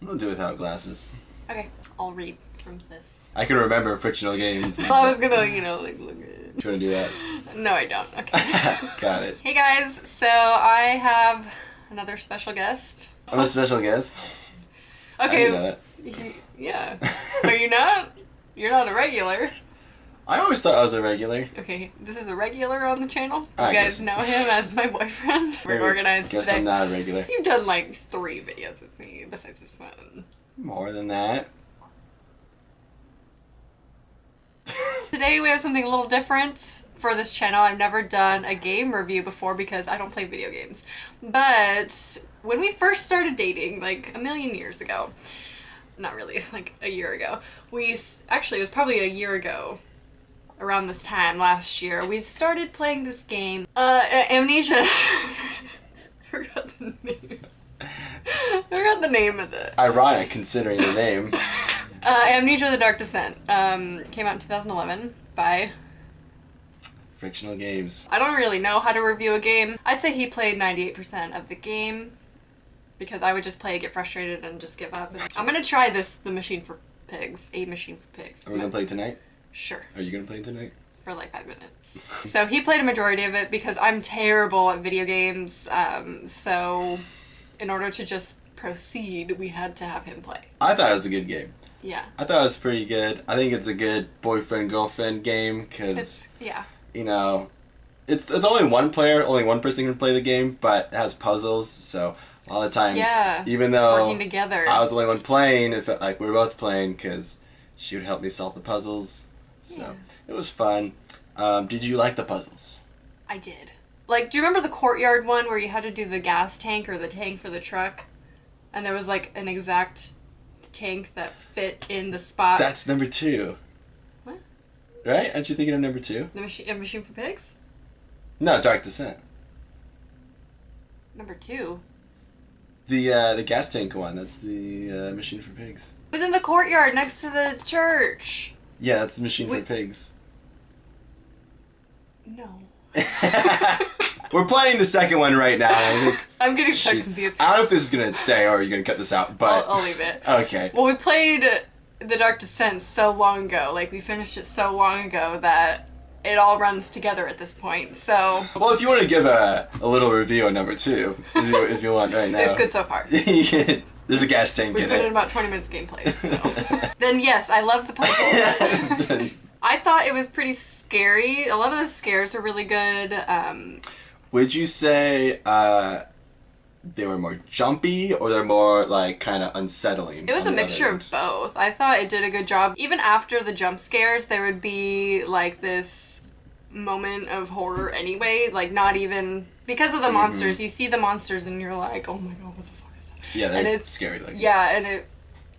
I'll do without glasses. Okay, I'll read from this. I can remember fictional games. Well, I was gonna, you know, like look at it. Do you want to do that? No, I don't. Okay. Got it. Hey guys, so I have another special guest. I'm a special guest. Okay. I didn't know that. Yeah. Are you not? You're not a regular. I always thought I was a regular. Okay, this is a regular on the channel. You I guys guess. know him as my boyfriend. We're organized guess today. I'm not a regular. You've done like 3 videos with me besides this one. More than that. Today we have something a little different for this channel. I've never done a game review before because I don't play video games. But when we first started dating, like a million years ago, not really, like a year ago, actually it was probably a year ago, around this time last year, we started playing this game, Amnesia. I forgot the name. I forgot the name of it. Ironic considering the name. Amnesia: The Dark Descent came out in 2011 by Fictional games. I don't really know how to review a game. I'd say he played 98% of the game because I would just play, get frustrated, and just give up. I'm gonna try the Machine for Pigs. A Machine for Pigs. Are we gonna play tonight? Sure. Are you gonna play tonight? For like 5 minutes. So he played a majority of it because I'm terrible at video games. So in order to just proceed, we had to have him play. I thought it was a good game. Yeah. I thought it was pretty good. I think it's a good boyfriend-girlfriend game because, yeah. you know, it's only one player, only one person can play the game, but it has puzzles, so a lot of times, Yeah. even though Working together. I was the only one playing, it felt like we were both playing because she would help me solve the puzzles, so Yeah. it was fun. Did you like the puzzles? I did. Like, do you remember the courtyard one where you had to do the gas tank or the tank for the truck? And there was like an exact tank that fit in the spot. That's number 2. What? Right? Aren't you thinking of number 2? The Machine for Pigs? No, Dark Descent. Number 2. The gas tank one. That's the Machine for Pigs. It was in the courtyard next to the church. Yeah, that's the Machine for Wait. Pigs. No. We're playing the second one right now. I think I'm getting so confused. I don't know if this is gonna stay or you're gonna cut this out, but I'll leave it. Okay. Well, we played The Dark Descent so long ago. Like, we finished it so long ago that it all runs together at this point, so... Well, if you want to give a little review on number 2, if you want right now. It's good so far. There's a gas tank We in put it. in about 20 minutes gameplay, so... Then yes, I love the puzzles. I thought it was pretty scary. A lot of the scares were really good. Would you say they were more jumpy or they're more like kind of unsettling? It was a mixture of both. I thought it did a good job. Even after the jump scares, there would be like this moment of horror anyway. Like, not even because of the monsters. You see the monsters and you're like, oh my god, what the fuck is that? Yeah, they're it's scary looking. Yeah, and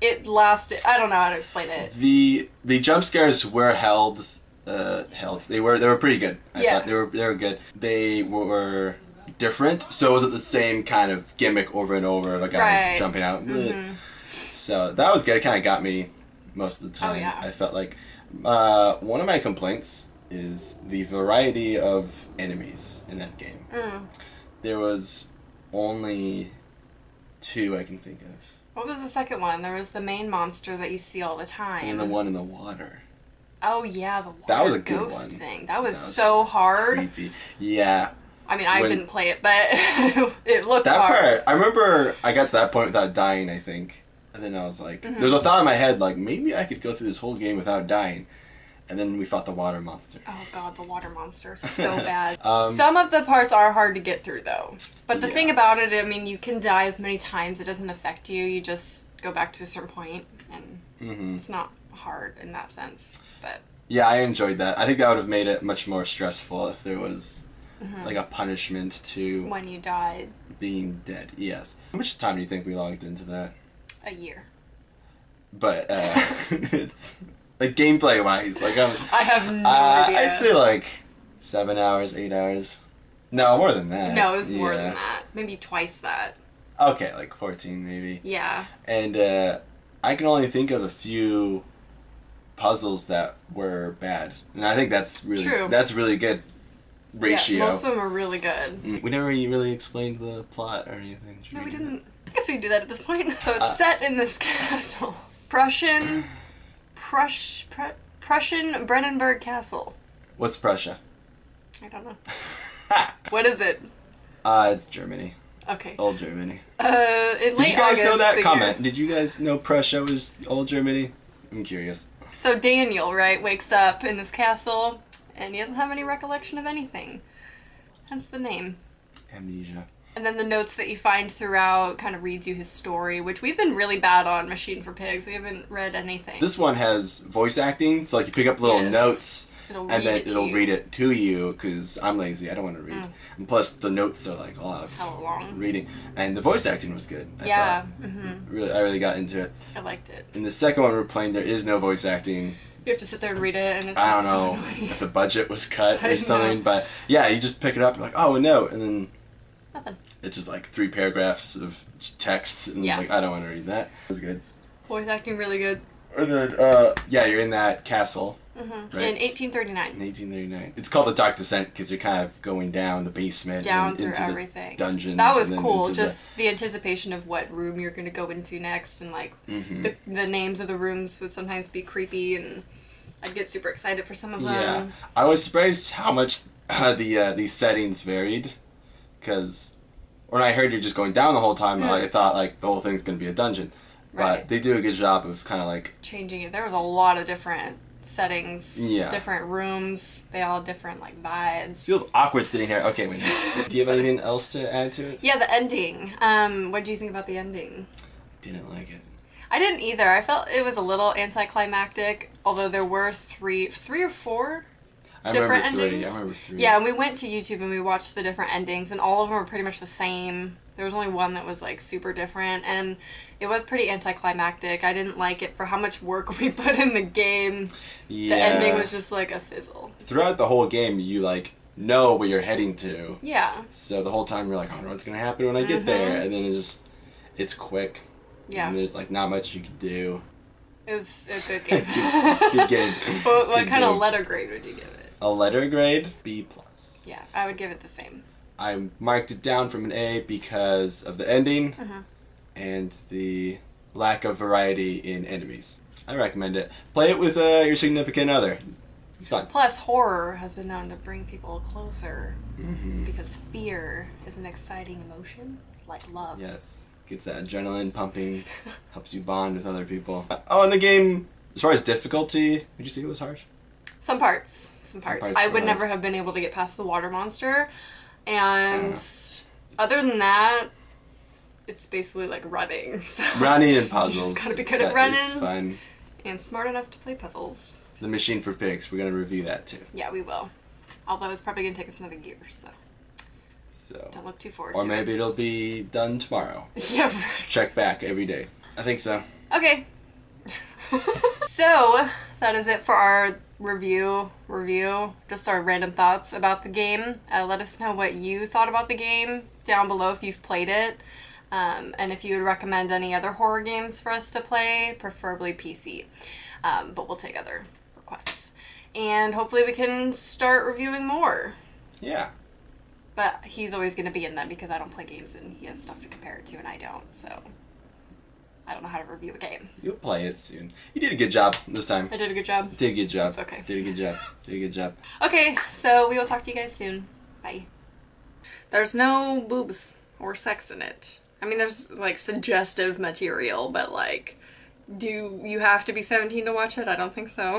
it lasted. I don't know how to explain it. The jump scares were held. They were pretty good. I thought they were good. They were different, so it wasn't the same kind of gimmick over and over of a guy jumping out. So that was good. It kind of got me most of the time. Oh, yeah. I felt like one of my complaints is the variety of enemies in that game. There was only 2 I can think of. What was the second one? There was the main monster that you see all the time. And the one in the water. Oh yeah, the water That was a good ghost one. thing. That was so hard. Creepy. Yeah. I mean, I didn't play it, but it looked that hard. part, I remember I got to that point without dying, I think. And then I was like, there's a thought in my head, like, maybe I could go through this whole game without dying. And then we fought the water monster. Oh god, the water monster. So bad. Some of the parts are hard to get through, though. But the thing about it, I mean, you can die as many times. It doesn't affect you. You just go back to a certain point, and it's not hard in that sense. But yeah, I enjoyed that. I think that would have made it much more stressful if there was like a punishment to when you died. Being dead. Yes. How much time do you think we logged into that? A year. But like gameplay wise, like I have no idea. I'd say like 7 hours, 8 hours. No, more than that. No, it was more than that. Maybe twice that. Okay, like 14 maybe. Yeah. And I can only think of a few puzzles that were bad, and I think that's really good ratio. Yeah, most of them are really good. We never really explained the plot or anything. No, we didn't. guess we can do that at this point. So it's set in this castle. Prussian Brandenburg Castle. What's Prussia? I don't know. What is it? It's Germany. Okay. Old Germany. In late Did you guys August, know that? Comment. Did you guys know Prussia was old Germany? I'm curious. So Daniel, right, wakes up in this castle, and he doesn't have any recollection of anything. Hence the name. Amnesia. And then the notes that you find throughout kind of reads you his story, which we've been really bad on Machine for Pigs. We haven't read anything. This one has voice acting, so like you pick up little notes, and then it'll read it to you, because I'm lazy, I don't want to read. And plus the notes are like a lot of hella long reading. And the voice acting was good, I thought. I really got into it. I liked it. In the second one we're playing, there is no voice acting. You have to sit there and read it, and it's I just don't know so annoying. if the budget was cut or something, but yeah, you just pick it up, you're like, oh, a note, and then nothing. It's just like 3 paragraphs of text, and it's like, I don't want to read that. It was good. Voice acting really good. And then, yeah, you're in that castle. Right? In 1839. In 1839. It's called the Dark Descent because you're kind of going down the basement. Down and through into everything. The dungeons. That was cool. Just the anticipation of what room you're going to go into next, and like the names of the rooms would sometimes be creepy, and I'd get super excited for some of them. Yeah. I was surprised how much these settings varied, because when I heard you're just going down the whole time, I thought like the whole thing's going to be a dungeon. But they do a good job of kind of like changing it. There was a lot of different settings, different rooms. They all had different like vibes. It feels awkward sitting here. Okay, wait. Do you have anything else to add to it? Yeah, the ending. What do you think about the ending? Didn't like it. I didn't either. I felt it was a little anticlimactic, although there were three or four different endings. I remember 3. Yeah, and we went to YouTube and we watched the different endings, and all of them were pretty much the same. There was only one that was like super different, and it was pretty anticlimactic. I didn't like it for how much work we put in the game. Yeah. The ending was just like a fizzle. Throughout the whole game, you like know where you're heading to. Yeah. So the whole time you're like, I don't know what's gonna happen when I get there, and then it's quick. Yeah. And there's like not much you can do. It was a good game. Good game. What kind of letter grade would you give it? A letter grade? B+. Yeah, I would give it the same. I marked it down from an A because of the ending and the lack of variety in enemies. I recommend it. Play it with your significant other. It's fun. Plus, horror has been known to bring people closer because fear is an exciting emotion, like love. Yes. Gets that adrenaline pumping, helps you bond with other people. Oh, and the game, as far as difficulty, would you say it was harsh? Some parts. I would never have been able to get past the water monster. And other than that, it's basically like running. So running and puzzles. You just gotta be good at running. It's fun. And smart enough to play puzzles. The Machine for Pigs, we're gonna review that too. Yeah, we will. Although it's probably gonna take us another year, so don't look too forward to it. Or maybe it'll be done tomorrow. Yeah. Check back every day. I think so. Okay. So, that is it for our review. Just our random thoughts about the game. Let us know what you thought about the game down below if you've played it. And if you would recommend any other horror games for us to play, preferably PC. But we'll take other requests. And hopefully we can start reviewing more. Yeah. But he's always going to be in them because I don't play games and he has stuff to compare it to and I don't, so I don't know how to review a game. You'll play it soon. You did a good job this time. I did a good job? Did a good job. It's okay. Did a good job. Did a good job. Okay, so we will talk to you guys soon. Bye. There's no boobs or sex in it. I mean, there's, like, suggestive material, but, like, do you have to be 17 to watch it? I don't think so.